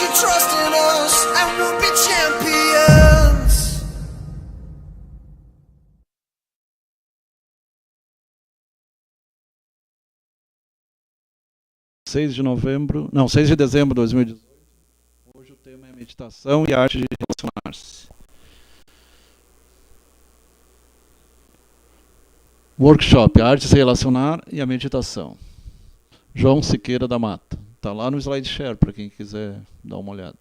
your trust in us and we'll be champions. Seis de dezembro de 2018. Hoje o tema é meditação e arte de relacionar-se. Workshop, a arte de se relacionar e a meditação. João Siqueira da Mata. Está lá no SlideShare, para quem quiser dar uma olhada.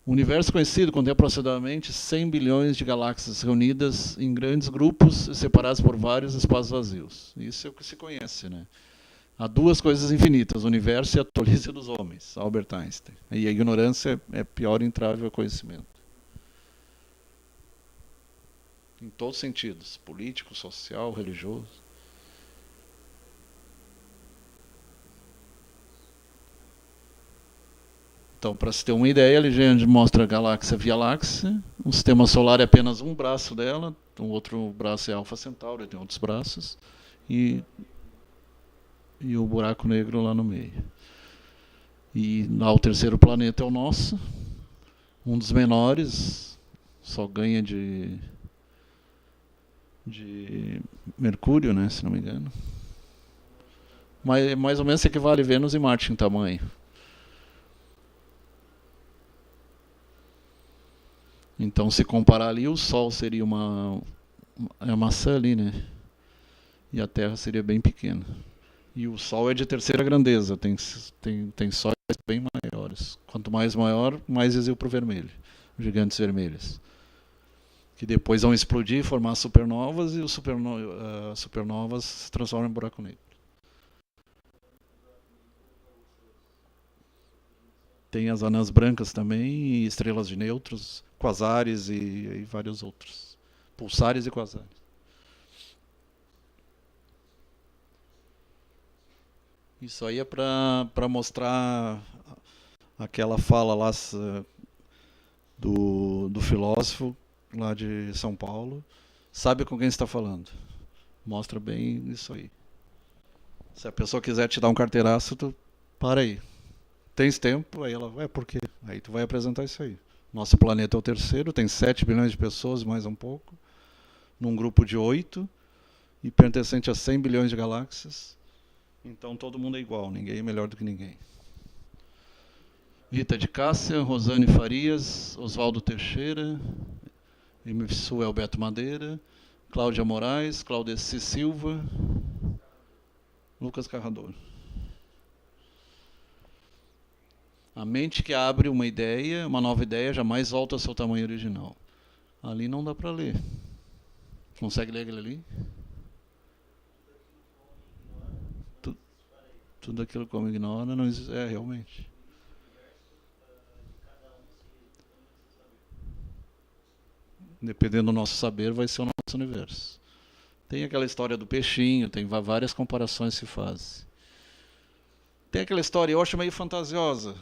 O universo conhecido contém aproximadamente 100 bilhões de galáxias reunidas em grandes grupos e separadas por vários espaços vazios. Isso é o que se conhece, né? Há duas coisas infinitas, o universo e a tolice dos homens, Albert Einstein. E a ignorância é a pior entrave ao conhecimento. Em todos os sentidos, político, social, religioso. Então, para se ter uma ideia, ali a gente mostra a galáxia Via Láctea. O sistema solar é apenas um braço dela, o outro braço é Alfa Centauri, tem outros braços. E o buraco negro lá no meio. E lá o terceiro planeta é o nosso, um dos menores, só ganha de Mercúrio, né, se não me engano. Mas mais ou menos equivale a Vênus e Marte em tamanho. Então, se comparar ali, o Sol seria uma maçã ali, né? E a Terra seria bem pequena. E o Sol é de terceira grandeza, tem sóis bem maiores. Quanto mais maior, mais exil para o vermelho, gigantes vermelhos. Que depois vão explodir, formar supernovas, e as supernovas se transformam em buraco negro. Tem as anãs brancas também, e estrelas de nêutrons, quasares e vários outros. Pulsares e quasares. Isso aí é para mostrar aquela fala lá do filósofo lá de São Paulo. Sabe com quem está falando. Mostra bem isso aí. Se a pessoa quiser te dar um carteiraço, tu para aí. Tens tempo? Aí ela vai, por quê? Aí tu vai apresentar isso aí. Nosso planeta é o terceiro, tem 7 bilhões de pessoas, mais um pouco, num grupo de 8, e pertencente a 100 bilhões de galáxias. Então todo mundo é igual, ninguém é melhor do que ninguém. Rita de Cássia, Rosane Farias, Oswaldo Teixeira, MFSU é o Beto Madeira, Cláudia Moraes, Claudeci Silva, Lucas Carrador. A mente que abre uma ideia, uma nova ideia, jamais volta ao seu tamanho original. Ali não dá para ler. Consegue ler aquele ali? Tudo aquilo como ignora não existe. É, realmente. Dependendo do nosso saber, vai ser o nosso universo. Tem aquela história do peixinho, tem várias comparações que se fazem. Tem aquela história, eu acho meio fantasiosa,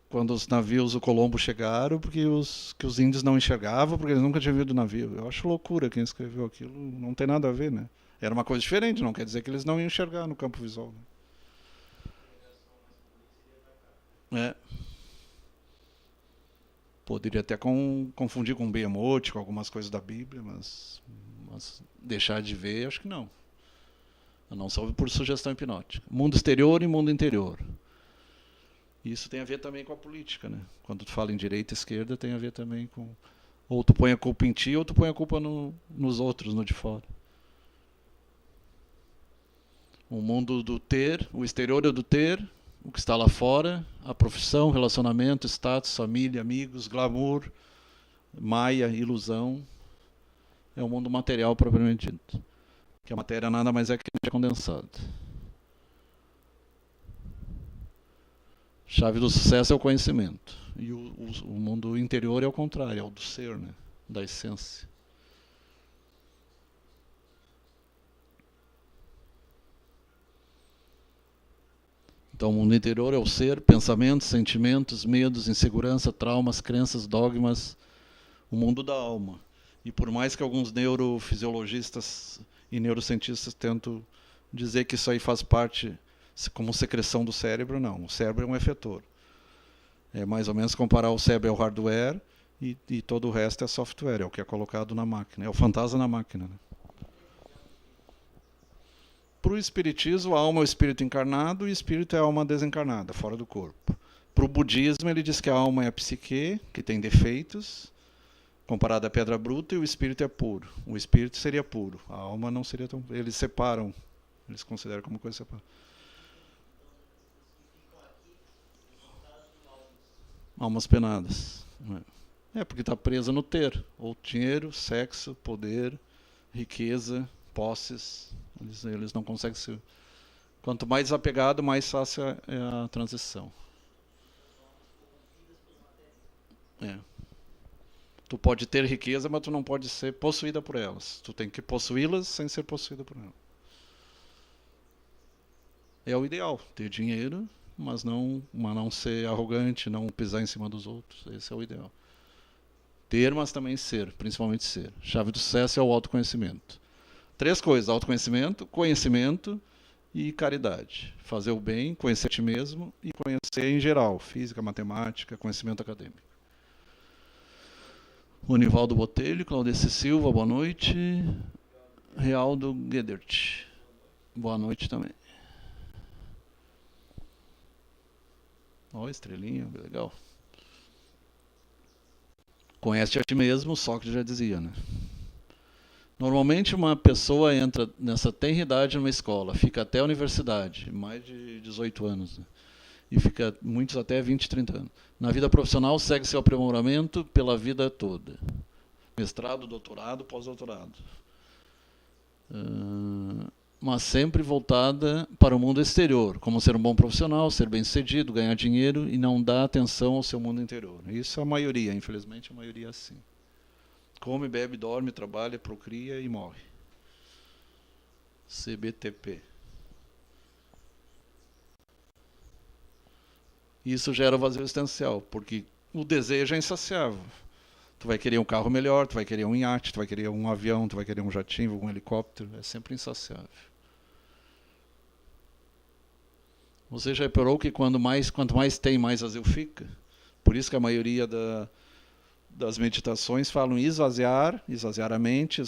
quando os navios do Colombo chegaram, que os índios não enxergavam, porque eles nunca tinham visto o navio. Eu acho loucura quem escreveu aquilo, não tem nada a ver, né? Era uma coisa diferente, não quer dizer que eles não iam enxergar no campo visual. Né? Poderia até confundir com Behemoth, com algumas coisas da Bíblia, mas deixar de ver, acho que não. Não só por sugestão hipnótica. Mundo exterior e mundo interior. Isso tem a ver também com a política, né? Quando tu fala em direita e esquerda, tem a ver também com... Ou tu põe a culpa em ti, ou tu põe a culpa nos outros, no de fora. O mundo do ter, o exterior é do ter, o que está lá fora, a profissão, relacionamento, status, família, amigos, glamour, maia, ilusão. É o mundo material propriamente dito. Que a matéria nada mais é que energia condensada. Chave do sucesso é o conhecimento. E o mundo interior é o contrário, é o do ser, né? Da essência. Então o mundo interior é o ser, pensamentos, sentimentos, medos, insegurança, traumas, crenças, dogmas, o mundo da alma. E por mais que alguns neurofisiologistas e neurocientistas tentam dizer que isso aí faz parte Como secreção do cérebro, não. O cérebro é um efetor. É mais ou menos comparar o cérebro ao hardware e todo o resto é software, é o que é colocado na máquina. É o fantasma na máquina. Né? Para o espiritismo, a alma é o espírito encarnado e o espírito é a alma desencarnada, fora do corpo. Para o budismo, ele diz que a alma é a psique, que tem defeitos, comparada à pedra bruta, e o espírito é puro. O espírito seria puro, a alma não seria tão... Eles separam, eles consideram como coisa separada. Almas penadas. É porque está presa no ter. Ou dinheiro, sexo, poder, riqueza, posses. Eles não conseguem ser... Quanto mais desapegado, mais fácil é a transição. É. Tu pode ter riqueza, mas tu não pode ser possuída por elas. Tu tem que possuí-las sem ser possuída por elas. É o ideal, ter dinheiro, mas não ser arrogante, não pisar em cima dos outros. Esse é o ideal. Ter, mas também ser, principalmente ser. Chave do sucesso é o autoconhecimento. 3 coisas: autoconhecimento, conhecimento e caridade. Fazer o bem, conhecer a ti mesmo e conhecer em geral, física, matemática, conhecimento acadêmico. O Nivaldo Botelho, Claudece Silva, boa noite. Realdo Gedert, boa noite também. Ó, estrelinha, legal. Conhece a ti mesmo, Sócrates já dizia, né? Normalmente uma pessoa entra nessa tenra idade numa escola, fica até a universidade, mais de 18 anos, né? E fica muitos até 20, 30 anos. Na vida profissional segue seu aprimoramento pela vida toda. Mestrado, doutorado, pós-doutorado. Mas sempre voltada para o mundo exterior, como ser um bom profissional, ser bem-sucedido, ganhar dinheiro e não dar atenção ao seu mundo interior. Isso é a maioria, infelizmente a maioria é assim. Come, bebe, dorme, trabalha, procria e morre. CBTP. Isso gera vazio existencial, porque o desejo é insaciável. Tu vai querer um carro melhor, tu vai querer um iate, tu vai querer um avião, tu vai querer um jatinho, um helicóptero, é sempre insaciável. Você já reparou que quanto mais tem, mais vazio fica? Por isso que a maioria das meditações falam esvaziar a mente,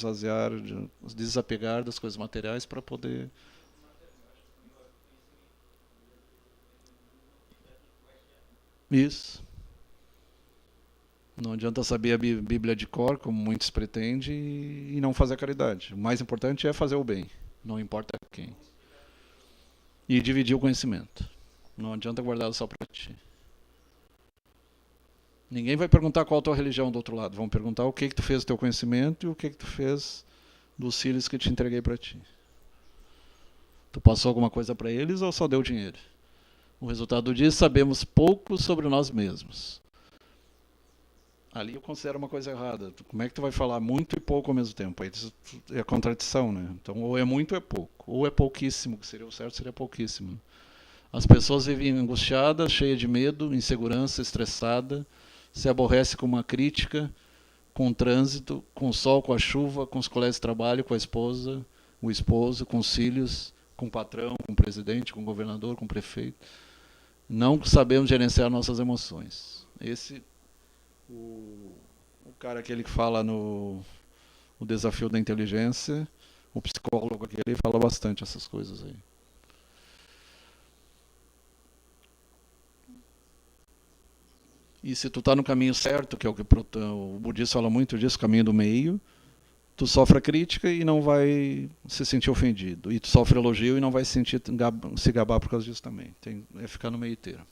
desapegar das coisas materiais para poder... Isso. Não adianta saber a Bíblia de cor, como muitos pretendem, e não fazer a caridade. O mais importante é fazer o bem, não importa quem. E dividir o conhecimento. Não adianta guardar só para ti. Ninguém vai perguntar qual a tua religião do outro lado. Vão perguntar o que tu fez do teu conhecimento e o que tu fez dos filhos que te entreguei para ti. Tu passou alguma coisa para eles ou só deu dinheiro? O resultado disso, sabemos pouco sobre nós mesmos. Ali eu considero uma coisa errada. Como é que tu vai falar muito e pouco ao mesmo tempo? Aí é contradição, né? Então, ou é muito ou é pouco. Ou é pouquíssimo, que seria o certo, seria pouquíssimo. As pessoas vivem angustiadas, cheias de medo, insegurança, estressada, se aborrece com uma crítica, com o trânsito, com o sol, com a chuva, com os colegas de trabalho, com a esposa, o esposo, com os filhos, com o patrão, com o presidente, com o governador, com o prefeito. Não sabemos gerenciar nossas emoções. O cara aquele que fala no o desafio da inteligência, o psicólogo aquele fala bastante essas coisas aí. E se tu tá no caminho certo, que é o que o budista fala muito disso, caminho do meio, tu sofre a crítica e não vai se sentir ofendido. E tu sofre elogio e não vai se gabar por causa disso também. É ficar no meio termo.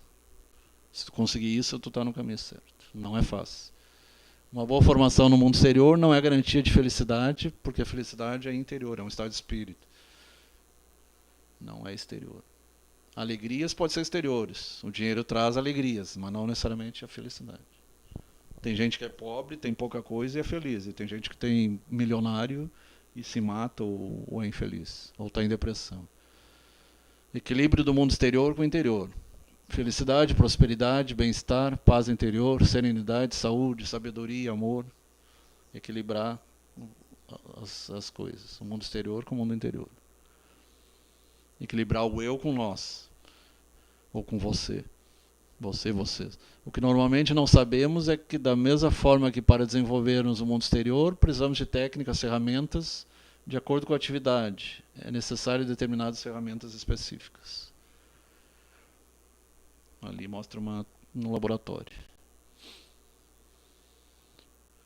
Se tu conseguir isso, tu tá no caminho certo. Não é fácil. Uma boa formação no mundo exterior não é garantia de felicidade, porque a felicidade é interior, é um estado de espírito. Não é exterior. Alegrias podem ser exteriores. O dinheiro traz alegrias, mas não necessariamente a felicidade. Tem gente que é pobre, tem pouca coisa e é feliz. E tem gente que tem milionário e se mata ou é infeliz, ou está em depressão. Equilíbrio do mundo exterior com o interior. Felicidade, prosperidade, bem-estar, paz interior, serenidade, saúde, sabedoria, amor. Equilibrar as coisas, o mundo exterior com o mundo interior. Equilibrar o eu com nós. Ou com você. Você e vocês. O que normalmente não sabemos é que, da mesma forma que para desenvolvermos o mundo exterior, precisamos de técnicas, ferramentas, de acordo com a atividade. É necessário determinadas ferramentas específicas. Ali mostra no laboratório.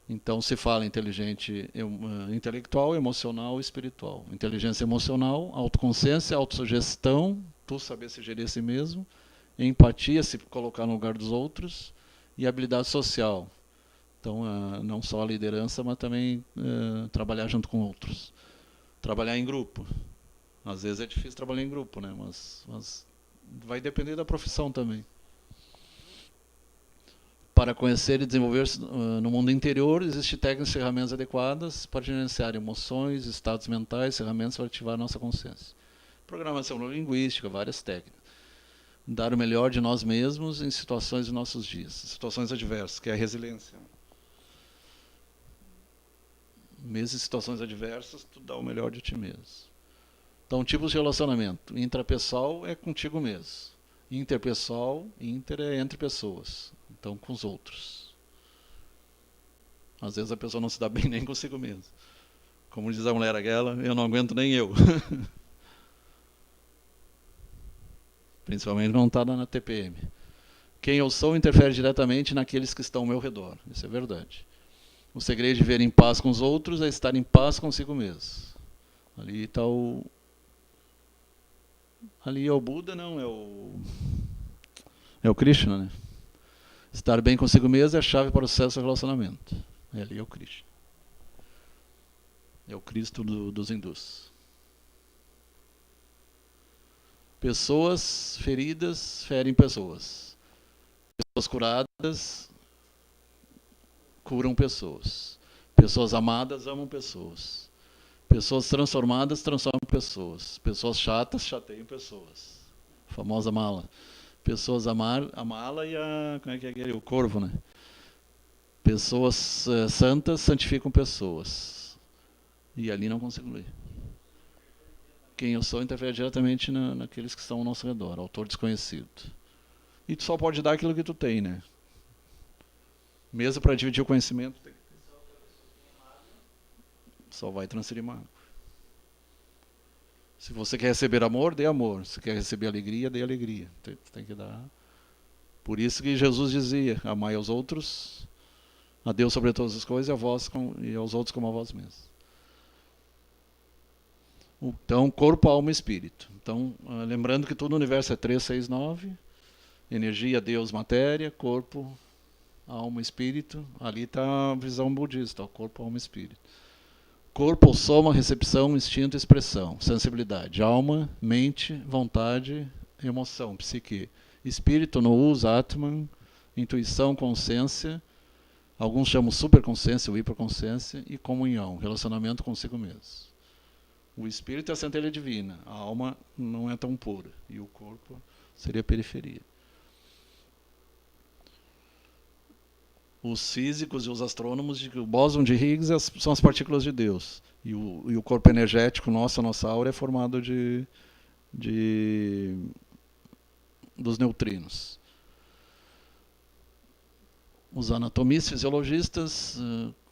Então se fala intelectual, emocional e espiritual. Inteligência emocional, autoconsciência, autossugestão, tu saber se gerir a si mesmo, empatia, se colocar no lugar dos outros, e habilidade social. Então, não só a liderança, mas também trabalhar junto com outros. Trabalhar em grupo. Às vezes é difícil trabalhar em grupo, né? Mas vai depender da profissão também. Para conhecer e desenvolver-se no mundo interior, existem técnicas e ferramentas adequadas para gerenciar emoções, estados mentais, ferramentas para ativar a nossa consciência. Programação neurolinguística, várias técnicas. Dar o melhor de nós mesmos em situações de nossos dias, situações adversas, que é a resiliência. Mesmo em situações adversas, tu dá o melhor de ti mesmo. Então, tipos de relacionamento. Intrapessoal é contigo mesmo. Interpessoal, inter é entre pessoas. Então, com os outros. Às vezes a pessoa não se dá bem nem consigo mesmo. Como diz a mulher aquela, eu não aguento nem eu. Principalmente não está na TPM. Quem eu sou interfere diretamente naqueles que estão ao meu redor. Isso é verdade. O segredo de viver em paz com os outros é estar em paz consigo mesmo. Ali está o... Ali é o Buda, não, é o Krishna, né? Estar bem consigo mesmo é a chave para o sucesso do relacionamento. Ali é o Krishna. É o Cristo dos hindus. Pessoas feridas ferem pessoas. Pessoas curadas curam pessoas. Pessoas amadas amam pessoas. Pessoas transformadas transformam pessoas. Pessoas chatas chateiam pessoas. A famosa mala. Pessoas a mala e como é que é aquele? O corvo, né? Pessoas santas santificam pessoas. E ali não consigo ler. Quem eu sou interfere diretamente naqueles que estão ao nosso redor. Autor desconhecido. E tu só pode dar aquilo que tu tem, né? Mesmo para dividir o conhecimento, só vai transferir mágoa. Se você quer receber amor, dê amor. Se quer receber alegria, dê alegria. Tem que dar. Por isso que Jesus dizia: amai aos outros, a Deus sobre todas as coisas, e aos outros como a vós mesmos. Então, corpo, alma e espírito. Então, lembrando que todo o universo é 3, 6, 9. Energia, Deus, matéria, corpo, alma e espírito. Ali está a visão budista, corpo, alma e espírito. Corpo, soma, recepção, instinto, expressão, sensibilidade. Alma, mente, vontade, emoção, psique. Espírito, nous, atman, intuição, consciência. Alguns chamam superconsciência ou hiperconsciência. E comunhão, relacionamento consigo mesmo. O espírito é a centelha divina. A alma não é tão pura. E o corpo seria a periferia. Os físicos e os astrônomos dizem que o bóson de Higgs são as partículas de Deus. E o corpo energético nosso, a nossa aura, é formado dos neutrinos. Os anatomistas, fisiologistas,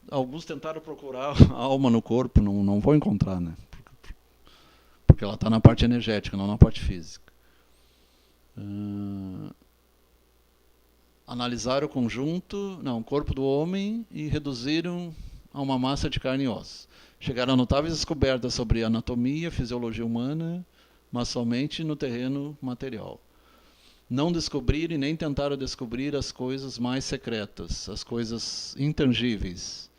alguns tentaram procurar a alma no corpo, não vão encontrar, né? Porque ela está na parte energética, não na parte física. Analisaram o corpo do homem e reduziram a uma massa de carne e osso. Chegaram a notáveis descobertas sobre anatomia, fisiologia humana, mas somente no terreno material. Não descobriram e nem tentaram descobrir as coisas mais secretas, as coisas intangíveis,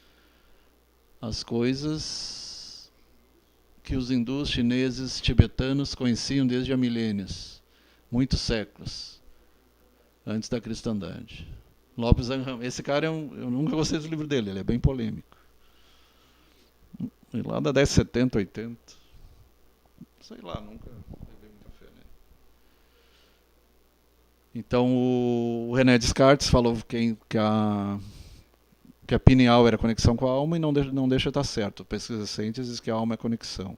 as coisas que os hindus, chineses, tibetanos conheciam desde há milênios, muitos séculos, antes da cristandade. Lopes Anham, esse cara eu nunca gostei do livro dele, ele é bem polêmico. E lá da 1070, 80, sei lá, nunca levei muita fé nele. Então o René Descartes falou que a pineal era a conexão com a alma e não deixa estar certo. Pesquisas recentes dizem que a alma é a conexão.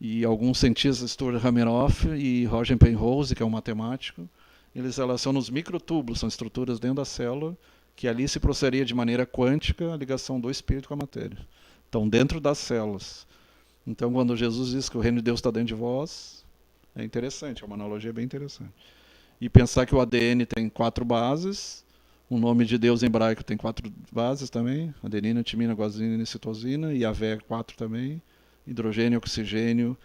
E alguns cientistas, Stuart Hameroff e Roger Penrose, que é um matemático, eles relacionam os microtúbulos, são estruturas dentro da célula, que ali se processaria de maneira quântica a ligação do espírito com a matéria. Então, dentro das células. Então, quando Jesus diz que o reino de Deus está dentro de vós, é interessante, é uma analogia bem interessante. E pensar que o ADN tem 4 bases, o nome de Deus em hebraico tem 4 bases também, adenina, timina, guanina e citosina, e a Vé 4 também, hidrogênio, oxigênio,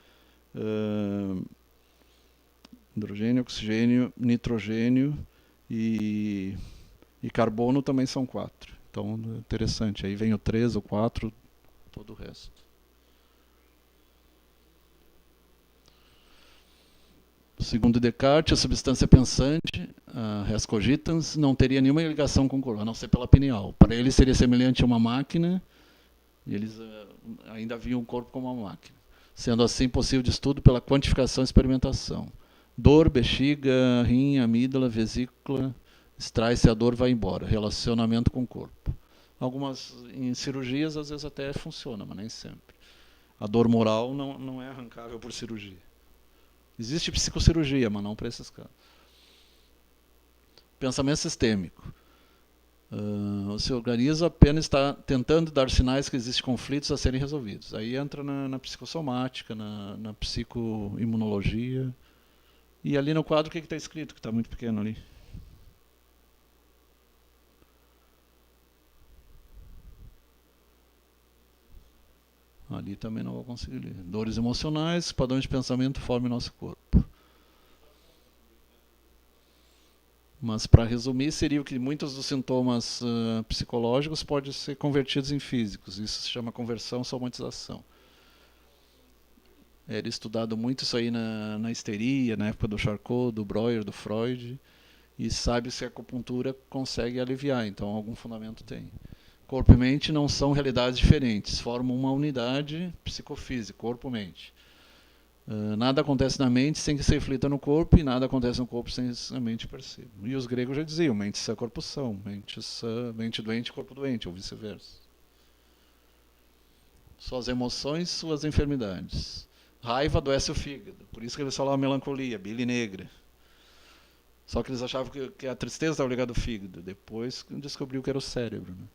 nitrogênio e carbono também são 4. Então, interessante. Aí vem o 3, o 4, todo o resto. Segundo Descartes, a substância pensante, a res cogitans, não teria nenhuma ligação com o corpo, a não ser pela pineal. Para eles seria semelhante a uma máquina, e eles ainda viam o corpo como uma máquina. Sendo assim possível de estudo pela quantificação e experimentação. Dor, bexiga, rim, amígdala, vesícula, extrai-se a dor, vai embora. Relacionamento com o corpo. Algumas em cirurgias às vezes até funciona, mas nem sempre. A dor moral não é arrancável por cirurgia. Existe psicocirurgia, mas não para esses casos. Pensamento sistêmico. O seu organismo apenas está tentando dar sinais que existem conflitos a serem resolvidos. Aí entra na psicossomática, na psicoimunologia. E ali no quadro o que está escrito, que está muito pequeno ali? Ali também não vou conseguir ler. Dores emocionais, padrões de pensamento formam nosso corpo. Mas, para resumir, seria que muitos dos sintomas psicológicos podem ser convertidos em físicos. Isso se chama conversão, somatização. Era estudado muito isso aí na histeria, na época do Charcot, do Breuer, do Freud. E sabe se a acupuntura consegue aliviar, então algum fundamento tem. Corpo e mente não são realidades diferentes, formam uma unidade psicofísica, corpo-mente. Nada acontece na mente sem que se reflita no corpo, e nada acontece no corpo sem que a mente perceba. E os gregos já diziam, mente sã, corpo são, mente doente, corpo doente, ou vice-versa. Suas emoções, suas enfermidades. Raiva adoece o fígado, por isso que eles falavam melancolia, bile negra. Só que eles achavam que a tristeza estava ligada ao fígado, depois descobriu que era o cérebro. Né?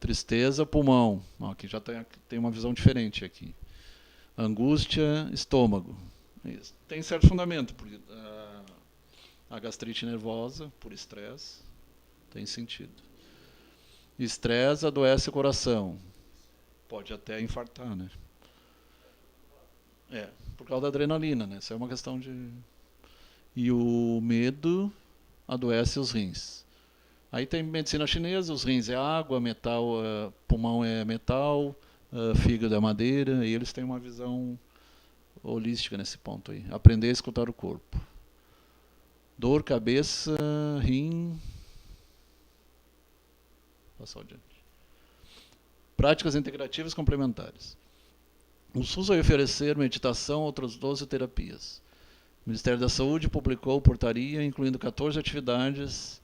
Tristeza, pulmão. Aqui já tem uma visão diferente aqui. Angústia, estômago. Isso. Tem certo fundamento. A gastrite nervosa, por estresse, tem sentido. Estresse adoece o coração. Pode até infartar, né? Por causa da adrenalina, né? Isso é uma questão de... E o medo adoece os rins. Aí tem medicina chinesa, os rins é água, metal, pulmão é metal, fígado é madeira, e eles têm uma visão holística nesse ponto aí. Aprender a escutar o corpo. Dor, cabeça, rim. Passar adiante. Práticas integrativas complementares. O SUS vai oferecer meditação a outras 12 terapias. O Ministério da Saúde publicou portaria incluindo 14 atividades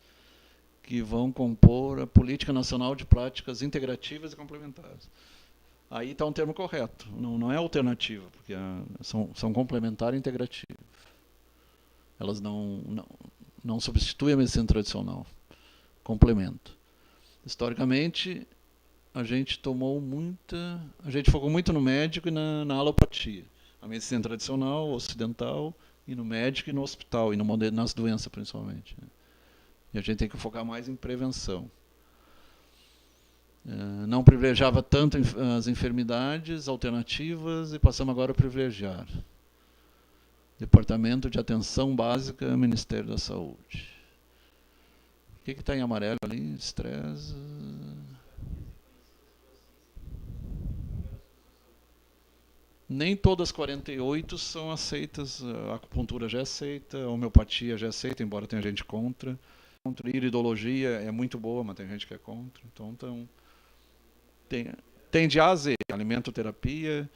que vão compor a Política Nacional de Práticas Integrativas e Complementares. Aí está um termo correto, não é alternativa, porque são complementar e integrativa. Elas não substituem a medicina tradicional, complemento. Historicamente, a gente focou muito no médico e na alopatia. A medicina tradicional, ocidental, e no médico e no hospital, e nas doenças principalmente. E a gente tem que focar mais em prevenção. Não privilegiava tanto as enfermidades alternativas e passamos agora a privilegiar. Departamento de Atenção Básica, Ministério da Saúde. O que está em amarelo ali? Estresse. Nem todas as 48 são aceitas. A acupuntura já é aceita, a homeopatia já é aceita, embora tenha gente contra. Iridologia é muito boa, mas tem gente que é contra. Então tem de A a Z, alimentoterapia.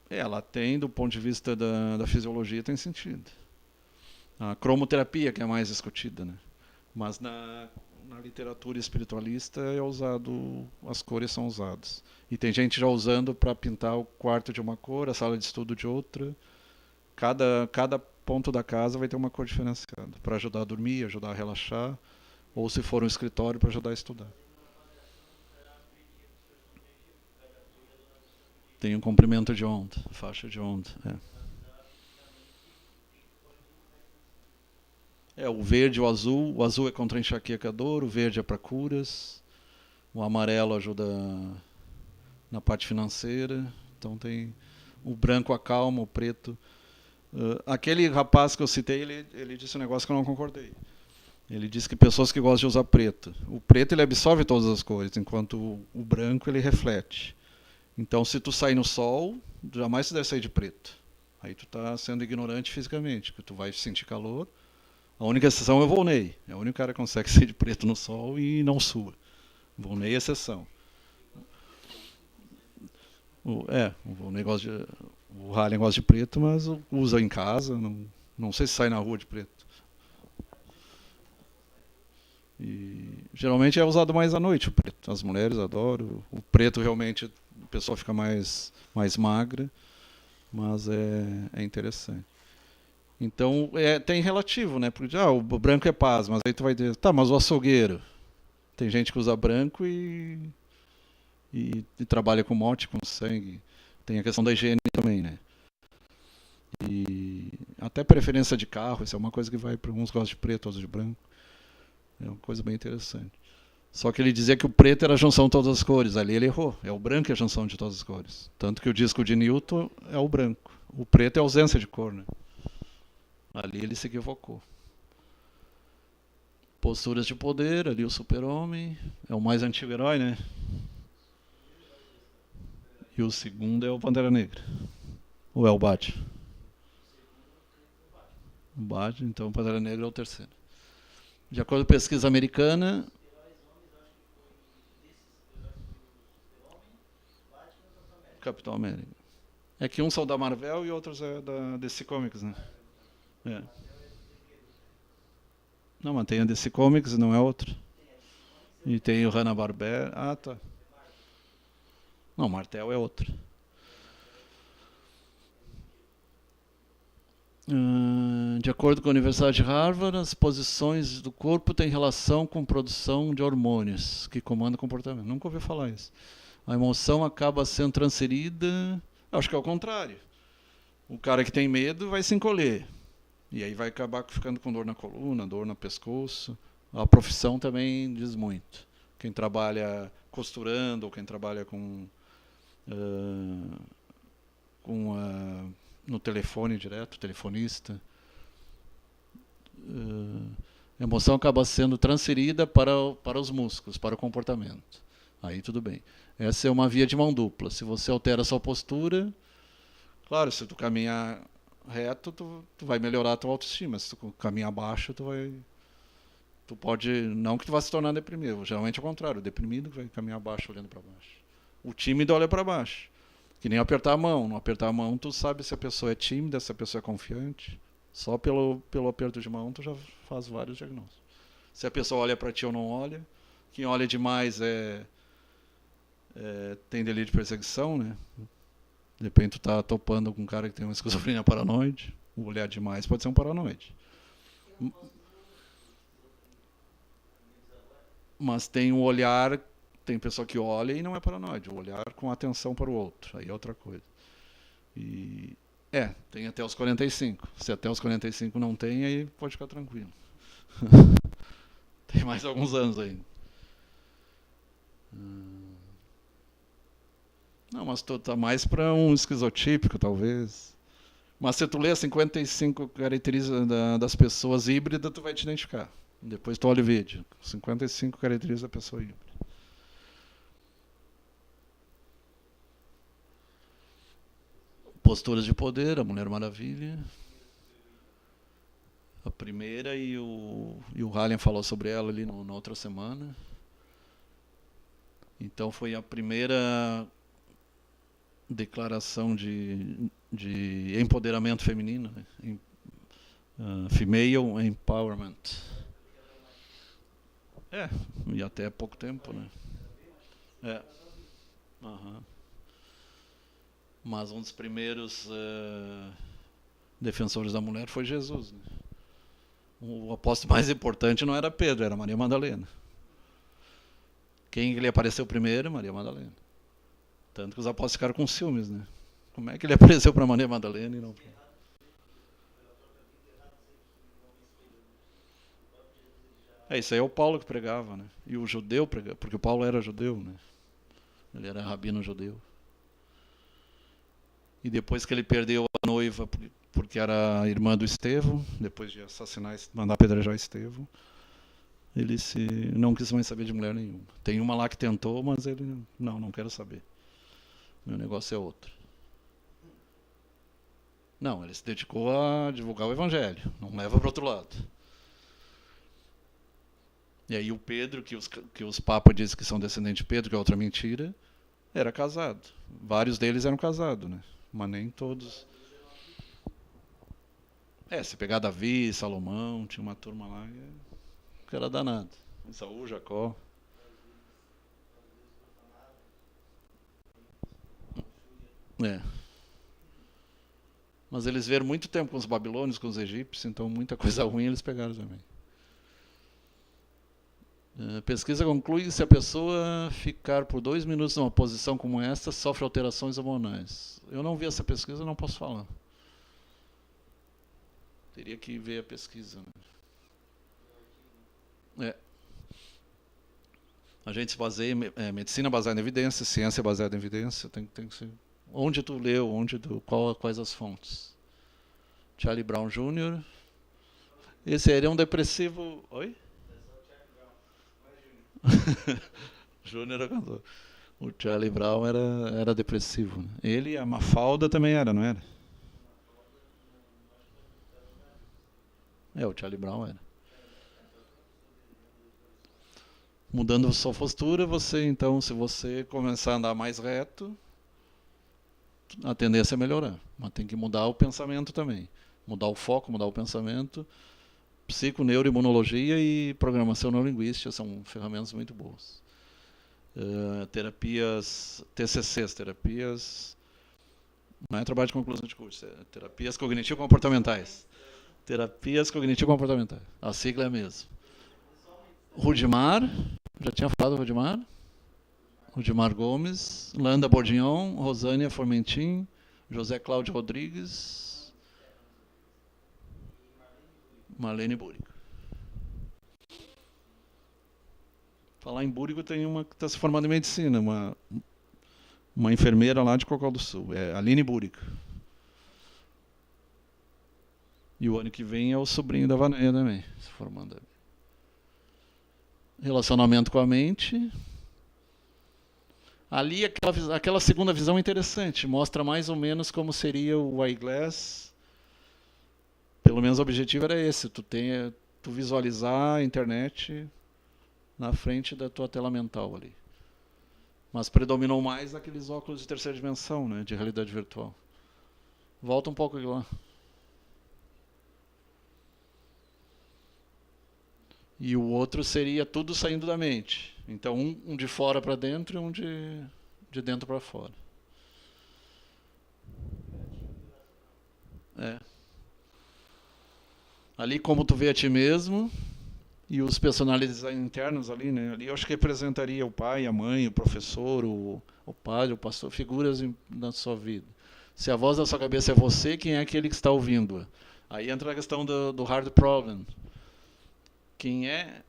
Ela tem, do ponto de vista da fisiologia, tem sentido. A cromoterapia que é mais discutida, né? Mas na literatura espiritualista é usado, as cores são usadas. E tem gente já usando para pintar o quarto de uma cor, a sala de estudo de outra. Cada ponto da casa vai ter uma cor diferenciada, para ajudar a dormir, ajudar a relaxar, ou se for um escritório, para ajudar a estudar. Tem um comprimento de onda, faixa de onda. O verde e o azul é contra enxaqueca dor, o verde é para curas, o amarelo ajuda na parte financeira, então tem o branco acalma, o preto. Aquele rapaz que eu citei, ele disse um negócio que eu não concordei. Ele disse que pessoas que gostam de usar preto. O preto ele absorve todas as cores, enquanto o branco ele reflete. Então se tu sair no sol, jamais tu deve sair de preto. Aí tu está sendo ignorante fisicamente, que tu vai sentir calor. A única exceção é o Volney. É o único cara que consegue sair de preto no sol e não sua. Volney é exceção. O Volney gosta de, o Halen gosta de preto, mas usa em casa. Não sei se sai na rua de preto. E geralmente é usado mais à noite o preto. As mulheres adoram. O preto realmente o pessoal fica mais magra, mas é interessante. Então tem relativo, né? Porque o branco é paz, mas aí tu vai dizer, tá, mas o açougueiro. Tem gente que usa branco e trabalha com morte, com sangue. Tem a questão da higiene também, né? E até preferência de carro, isso é uma coisa que vai para uns gostam de preto, outros de branco. É uma coisa bem interessante. Só que ele dizia que o preto era a junção de todas as cores. Ali ele errou. É o branco que é a junção de todas as cores. Tanto que o disco de Newton é o branco. O preto é a ausência de cor, né? Ali ele se equivocou. Posturas de poder, ali o super-homem. É o mais antigo herói, né? E o segundo é o Pantera Negra. Ou é o Batman? O Batman, então o Pantera Negra é o terceiro. De acordo com a pesquisa americana, Capitão América. É que uns são da Marvel e outros é da DC Comics, né? É. Não, mas tem a DC Comics, não é outro. E tem o Hanna-Barbera. Ah, tá. Não, Martel é outro. De acordo com a Universidade de Harvard, as posições do corpo têm relação com produção de hormônios que comandam o comportamento. Nunca ouvi falar isso. A emoção acaba sendo transferida. Acho que é o contrário. O cara que tem medo vai se encolher. E aí vai acabar ficando com dor na coluna, dor no pescoço. A profissão também diz muito. Quem trabalha costurando ou quem trabalha uh, no telefone direto, telefonista. A emoção acaba sendo transferida para os músculos, para o comportamento. Aí tudo bem. Essa é uma via de mão dupla. Se você altera a sua postura, claro, se tu caminhar reto, tu vai melhorar a tua autoestima. Se tu caminhar baixo, tu pode, não que tu vá se tornar deprimido, geralmente é o contrário, o deprimido vai caminhar baixo olhando para baixo. O tímido olha para baixo. Que nem apertar a mão. No apertar a mão, tu sabe se a pessoa é tímida, se a pessoa é confiante. Só pelo aperto de mão, tu já faz vários diagnósticos. Se a pessoa olha para ti ou não olha. Quem olha demais tem delírio de perseguição, né? De repente tu tá topando com um cara que tem uma esquizofrenia paranoide. O olhar demais pode ser um paranoide. Mas tem um olhar, tem pessoa que olha e não é paranoide. O olhar com atenção para o outro, aí é outra coisa. E tem até os 45. Se até os 45 não tem, aí pode ficar tranquilo. Tem mais alguns anos ainda. Não, mas tu tá mais para um esquizotípico, talvez. Mas se tu ler as 55 características das pessoas híbridas, tu vai te identificar. Depois tu olha o vídeo. 55 características da pessoa híbrida. Posturas de poder, a Mulher Maravilha. A primeira e o Halen falou sobre ela ali na outra semana. Então foi a primeira declaração de empoderamento feminino, né? Female Empowerment. E até pouco tempo, né? É. Aham. Mas um dos primeiros defensores da mulher foi Jesus, né? O apóstolo mais importante não era Pedro, era Maria Madalena. Quem lhe apareceu primeiro? Maria Madalena. Tanto que os apóstolos ficaram com ciúmes, né? Como é que ele apareceu para Maria Madalena e não para... Isso aí é o Paulo que pregava, né? E o judeu pregava, porque o Paulo era judeu, né? Ele era rabino judeu. E depois que ele perdeu a noiva, porque era irmã do Estevão, depois de assassinar, mandar apedrejar Estevão, ele não quis mais saber de mulher nenhuma. Tem uma lá que tentou, mas ele, não quero saber. Meu negócio é outro. Não, ele se dedicou a divulgar o evangelho, não leva para outro lado. E aí o Pedro, que os papas dizem que são descendentes de Pedro, que é outra mentira, era casado. Vários deles eram casados, né? Mas nem todos. Se pegar Davi, Salomão, tinha uma turma lá que era danado. Saul, Jacó. Mas eles viveram muito tempo com os babilônios, com os egípcios, então muita coisa ruim eles pegaram também. A pesquisa conclui que se a pessoa ficar por 2 minutos numa posição como esta, sofre alterações hormonais. Eu não vi essa pesquisa, não posso falar. Teria que ver a pesquisa, né? A gente se baseia em medicina baseada em evidência, ciência baseada em evidência, tem que ser. Onde tu leu, quais as fontes? Charlie Brown Jr. Esse aí é um depressivo. Oi? Júnior era cantor. O Charlie Brown era depressivo, né? Ele e a Mafalda também era, não era? O Charlie Brown era. Mudando sua postura, então, se você começar a andar mais reto, a tendência é melhorar. Mas tem que mudar o pensamento também. Mudar o foco, mudar o pensamento. Psiconeuroimunologia e programação neurolinguística são ferramentas muito boas. Terapias, TCCs, terapias... Não é trabalho de conclusão de curso, é terapias cognitivo-comportamentais. Terapias cognitivo-comportamentais. A sigla é a mesma. Rudimar, já tinha falado do Rudimar? Rudimar Gomes, Landa Bordignon, Rosânia Formentin, José Cláudio Rodrigues, Marlene Búrigo. Falar em Búrigo, tem uma que está se formando em medicina, uma enfermeira lá de Cocal do Sul, é Aline Búrigo. E o ano que vem é o sobrinho da Vanéia também, se formando. Relacionamento com a mente. Ali aquela segunda visão é interessante, mostra mais ou menos como seria o eyeglass. Pelo menos o objetivo era esse, tu visualizar a internet na frente da tua tela mental ali. Mas predominou mais aqueles óculos de terceira dimensão, né, de realidade virtual. Volta um pouco aqui lá. E o outro seria tudo saindo da mente. Então, um de fora para dentro e um de dentro para fora. Ali como tu vê a ti mesmo e os personagens internos ali, né? Ali eu acho que representaria o pai, a mãe, o professor, o padre, o pastor, figuras na sua vida. Se a voz da sua cabeça é você, quem é aquele que está ouvindo? Aí entra a questão do hard problem. Quem é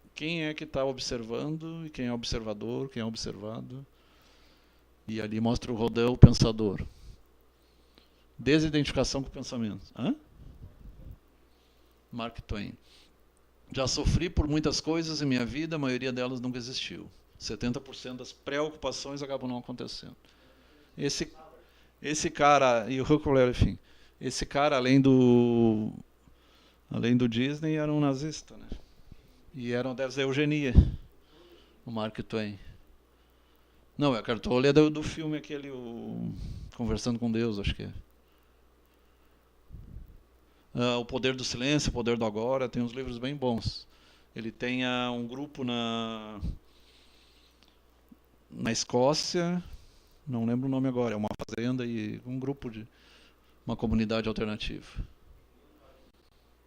que está observando e quem é observador, quem é observado. E ali mostra o Rodin, o pensador. Desidentificação com o pensamento. Mark Twain. Já sofri por muitas coisas em minha vida, a maioria delas nunca existiu. 70% das preocupações acabam não acontecendo. Esse cara, e o Huckleberry, enfim, esse cara, além do Disney, era um nazista, né? E deve ser eugenia, o Mark Twain. Não, a Cartola é do filme aquele, Conversando com Deus, acho que é. O Poder do Silêncio, O Poder do Agora, tem uns livros bem bons. Ele tem um grupo na Escócia, não lembro o nome agora, é uma fazenda e um grupo de uma comunidade alternativa.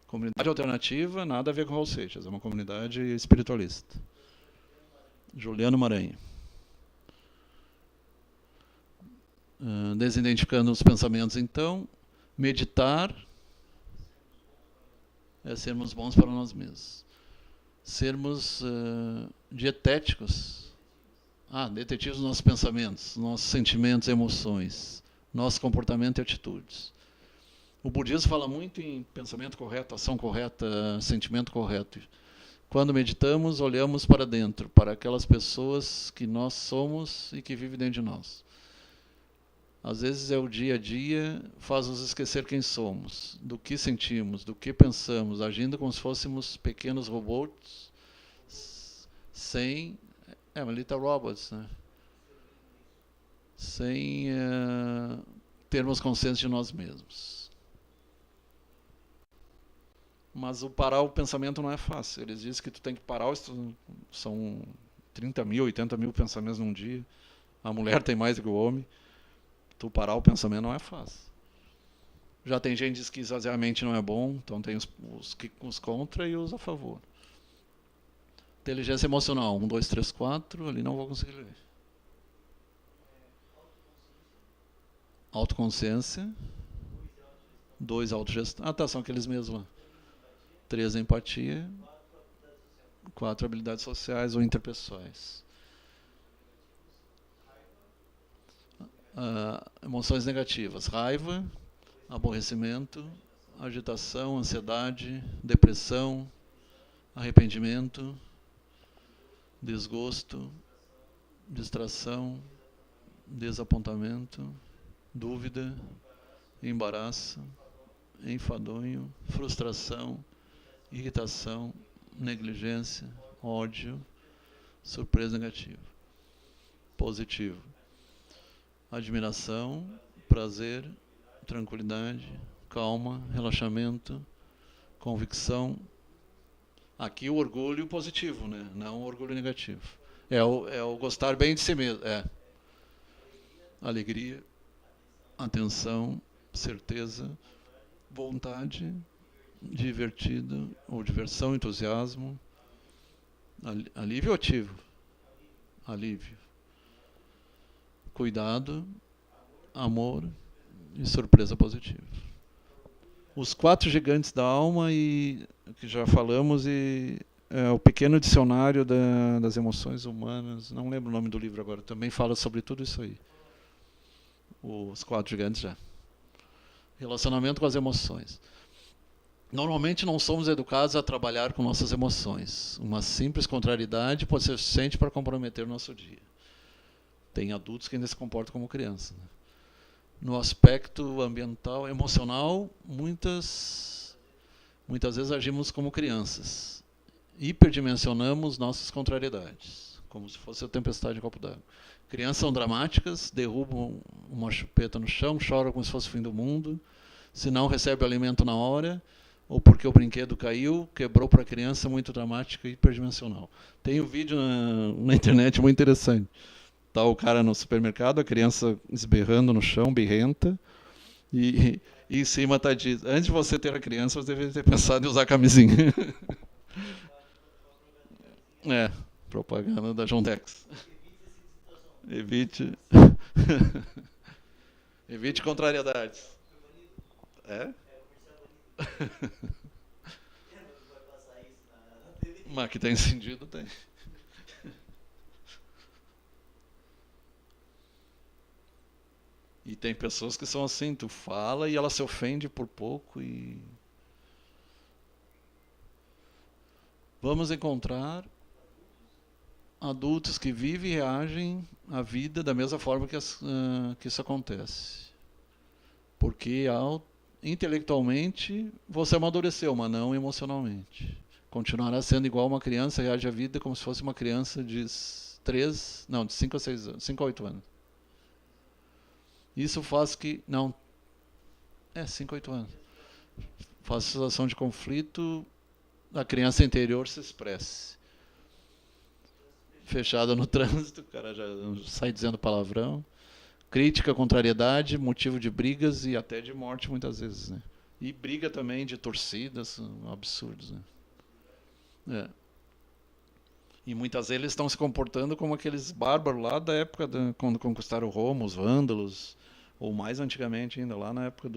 Comunidade alternativa, nada a ver com Raul Seixas, é uma comunidade espiritualista. Juliano Maranhão. Desidentificando os pensamentos, então, meditar é sermos bons para nós mesmos. Sermos dietéticos. Detetives dos nossos pensamentos, nossos sentimentos e emoções, nosso comportamento e atitudes. O budismo fala muito em pensamento correto, ação correta, sentimento correto. Quando meditamos, olhamos para dentro, para aquelas pessoas que nós somos e que vivem dentro de nós. Às vezes é o dia a dia, faz-nos esquecer quem somos, do que sentimos, do que pensamos, agindo como se fôssemos pequenos robôs, sem... little robots, né? Sem termos consciência de nós mesmos. Mas parar o pensamento não é fácil. Eles dizem que tu tem que parar, são 30 mil, 80 mil pensamentos num dia. A mulher tem mais do que o homem. Tu parar o pensamento não é fácil. Já tem gente que diz que esvaziar a mente não é bom, então tem os contra e os a favor. Inteligência emocional, 1, 2, 3, 4, ali não vou conseguir ler. Autoconsciência. 2, autogestão. São aqueles mesmos lá. 3, empatia. 4, habilidades sociais ou interpessoais. Emoções negativas. Raiva, aborrecimento, agitação, ansiedade, depressão, arrependimento, desgosto, distração, desapontamento, dúvida, embaraço, enfadonho, frustração, irritação, negligência, ódio, surpresa negativa. Positivo. Admiração, prazer, tranquilidade, calma, relaxamento, convicção. Aqui o orgulho positivo, né? Não o orgulho negativo. É o gostar bem de si mesmo. Alegria, atenção, certeza, vontade, divertido, ou diversão, entusiasmo, alívio ativo. Alívio. Cuidado, amor e surpresa positiva. Os 4 gigantes da alma, que já falamos, e o pequeno dicionário das emoções humanas, não lembro o nome do livro agora, também fala sobre tudo isso aí. Os 4 gigantes já. Relacionamento com as emoções. Normalmente não somos educados a trabalhar com nossas emoções. Uma simples contrariedade pode ser suficiente para comprometer o nosso dia. Tem adultos que ainda se comportam como crianças. Né? No aspecto ambiental, emocional, muitas vezes agimos como crianças. Hiperdimensionamos nossas contrariedades, como se fosse a tempestade de copo d'água. Crianças são dramáticas, derrubam uma chupeta no chão, choram como se fosse o fim do mundo, se não recebe o alimento na hora, ou porque o brinquedo caiu, quebrou para a criança, muito dramática e hiperdimensional. Tem um vídeo na internet muito interessante. Tá o cara no supermercado, a criança esberrando no chão, birrenta, e em cima está dito, antes de você ter a criança, você deveria ter pensado em usar camisinha. Propaganda da Jontex. Evite. Evite contrariedades. Mas que tem encendido, tem. E tem pessoas que são assim, tu fala e ela se ofende por pouco e... Vamos encontrar adultos que vivem e reagem à vida da mesma forma que isso acontece. Porque intelectualmente você amadureceu, mas não emocionalmente. Continuará sendo igual uma criança, reage à vida como se fosse uma criança de 5 a 6 anos, 5 a 8 anos. Isso faz que... 5 a 8 anos. Faz situação de conflito, a criança interior se expresse. Fechada no trânsito, o cara já sai dizendo palavrão. Crítica, contrariedade, motivo de brigas e até de morte muitas vezes, né? E briga também de torcidas, absurdos, né? É. E muitas vezes eles estão se comportando como aqueles bárbaros lá da época quando conquistaram Roma, os vândalos, ou mais antigamente ainda, lá na época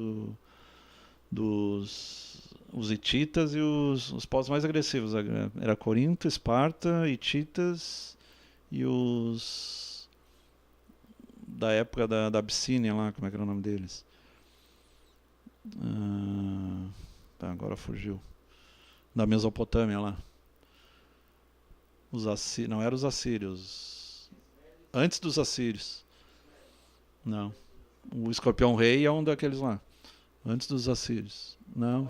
dos os hititas e os povos mais agressivos. Era Corinto, Esparta, hititas e os da época da Abissínia lá, como é que era o nome deles? Tá, agora fugiu. Da Mesopotâmia lá. Não eram os assírios. Antes dos assírios. Não. O escorpião rei é um daqueles lá. Antes dos assírios. Não.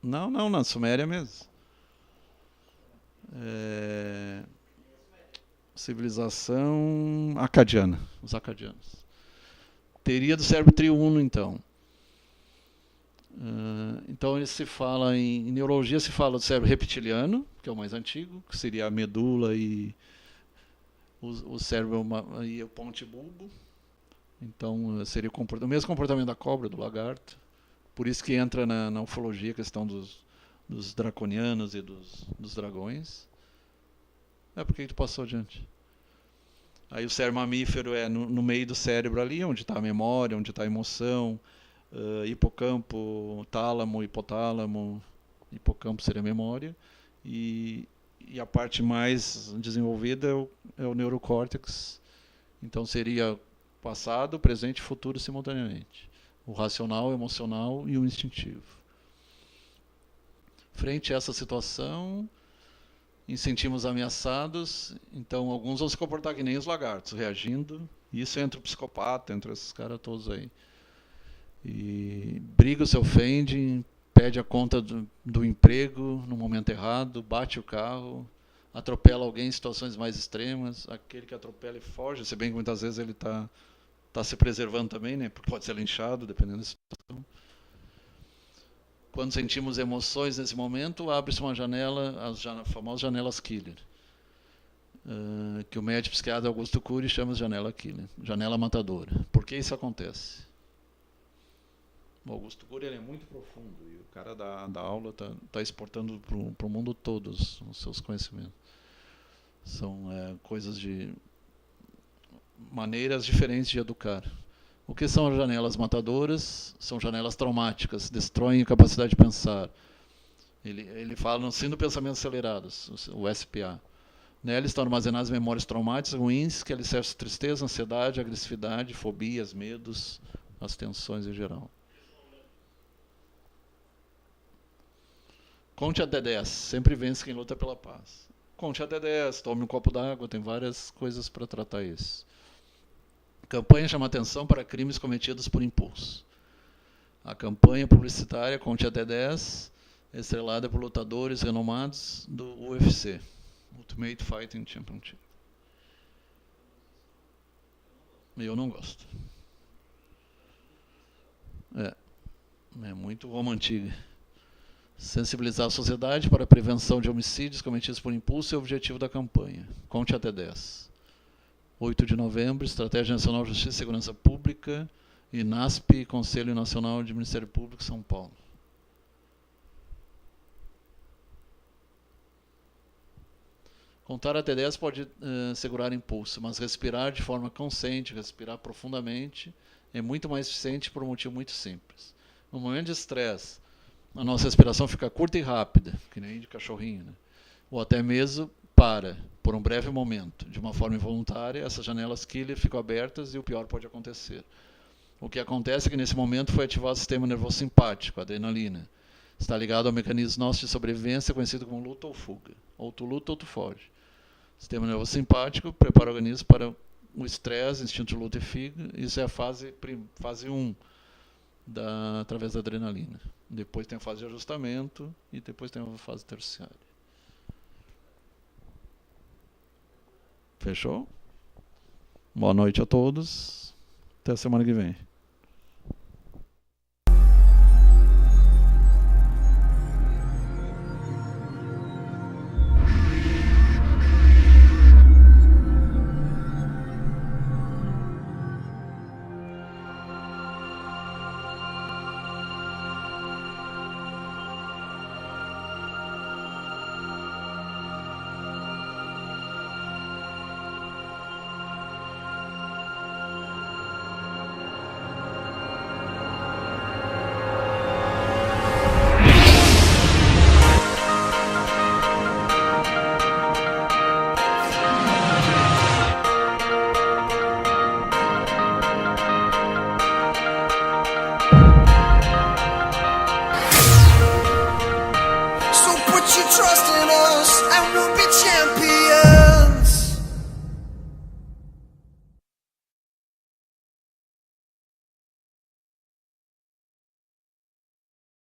Não, na Suméria mesmo. Civilização acadiana. Os acadianos. Teria do cérebro triuno, então. Então ele se fala em neurologia, se fala do cérebro reptiliano, que é o mais antigo, que seria a medula e o cérebro e o ponte bulbo. Então seria o mesmo comportamento da cobra, do lagarto. Por isso que entra na ufologia a questão dos draconianos e dos dragões. Por que tu passou adiante? Aí o cérebro mamífero é no meio do cérebro ali, onde está a memória, onde está a emoção. Hipocampo, tálamo, hipotálamo. Hipocampo seria a memória. E a parte mais desenvolvida é o neurocórtex. Então seria passado, presente e futuro simultaneamente. O racional, o emocional e o instintivo. Frente a essa situação, em sentimos ameaçados, então alguns vão se comportar que nem os lagartos, reagindo. Isso entre o psicopata, entre esses caras todos aí. E briga, se ofende, pede a conta do emprego no momento errado, bate o carro, atropela alguém em situações mais extremas. Aquele que atropela e foge, se bem que muitas vezes ele está se preservando também, né? Porque pode ser linchado, dependendo da situação. Quando sentimos emoções nesse momento, abre-se uma janela, as famosas janelas Killer, que o médico psiquiatra Augusto Cury chama de janela Killer, janela matadora. Por que isso acontece? O Augusto Cury ele é muito profundo e o cara da aula está exportando para o mundo todo os seus conhecimentos. São coisas de maneiras diferentes de educar. O que são as janelas matadoras? São janelas traumáticas, destroem a capacidade de pensar. Ele fala no síndrome do pensamento acelerado, o SPA. Nela estão armazenadas memórias traumáticas ruins que alicerçam tristeza, ansiedade, agressividade, fobias, medos, as tensões em geral. Conte até 10, sempre vence quem luta pela paz. Conte até 10, tome um copo d'água, tem várias coisas para tratar isso. Campanha chama atenção para crimes cometidos por impulso. A campanha publicitária Conte até 10 é estrelada por lutadores renomados do UFC, Ultimate Fighting Championship. Eu não gosto. É muito romantiga. Sensibilizar a sociedade para a prevenção de homicídios cometidos por impulso é o objetivo da campanha. Conte até 10. 8 de novembro, Estratégia Nacional de Justiça e Segurança Pública, INASP, Conselho Nacional de Ministério Público, São Paulo. Contar até 10 pode segurar impulso, mas respirar de forma consciente, respirar profundamente, é muito mais eficiente por um motivo muito simples. No momento de estresse, a nossa respiração fica curta e rápida, que nem de cachorrinho, né? Ou até mesmo para, por um breve momento, de uma forma involuntária, essas janelas Killer ficam abertas e o pior pode acontecer. O que acontece é que nesse momento foi ativado o sistema nervoso simpático, a adrenalina. Está ligado ao mecanismo nosso de sobrevivência conhecido como luta ou fuga. Ou tu luta ou tu foge. O sistema nervoso simpático prepara o organismo para o estresse, instinto de luta e fuga. Isso é a fase 1. Através da adrenalina. Depois tem a fase de ajustamento e depois tem a fase terciária. Fechou? Boa noite a todos. Até a semana que vem.